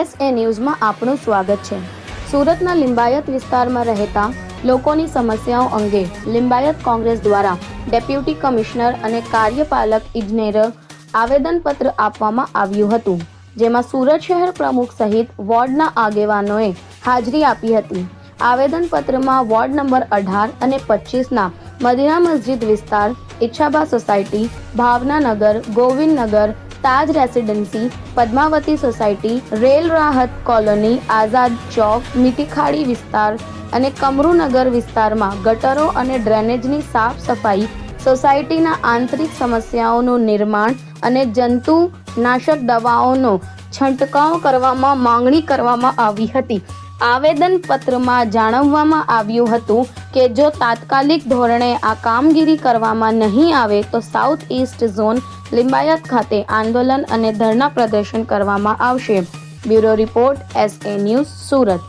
SA ન્યૂઝમાં આપનું સ્વાગત છે। સુરતના લિંબાયત વિસ્તારમાં રહેતા લોકોની સમસ્યાઓ અંગે લિંબાયત કોંગ્રેસ દ્વારા ડેપ્યુટી કમિશનર અને કાર્યપાલક ઇજનેર આવેદનપત્ર આપવામાં આવ્યું હતું, જેમાં સુરત શહેર પ્રમુખ સહિત વોર્ડના આગેવાનોએ હાજરી આપી હતી। આવેદનપત્રમાં વોર્ડ નંબર 18 અને 25ના મદીના મસ્જિદ વિસ્તાર, ઈચ્છાબા સોસાયટી, ભાવનાનગર, ગોવિંદનગર, તાજ રેસિડેન્સી, પદ્માવતી સોસાયટી, રેલ રાહત કોલોની, આઝાદ ચોક, મીઠીખાડી વિસ્તાર અને કમરુનગર વિસ્તારમાં ગટરો અને ડ્રેનેજની સાફ સફાઈ, સોસાયટીના આંતરિક સમસ્યાઓનું નિર્માણ અને જંતુનાશક દવાઓનો છંટકાવ કરવામાં માંગણી કરવામાં આવી હતી। આવેદનપત્રમાં જણાવવામાં આવ્યું હતું કે જો તાત્કાલિક ધોરણે આ કામગીરી કરવામાં નહીં આવે તો સાઉથ ઈસ્ટ ઝોન લિંબાયત ખાતે આંદોલન અને ધરણા પ્રદર્શન કરવામાં આવશે। Bureau report, SA news, Surat.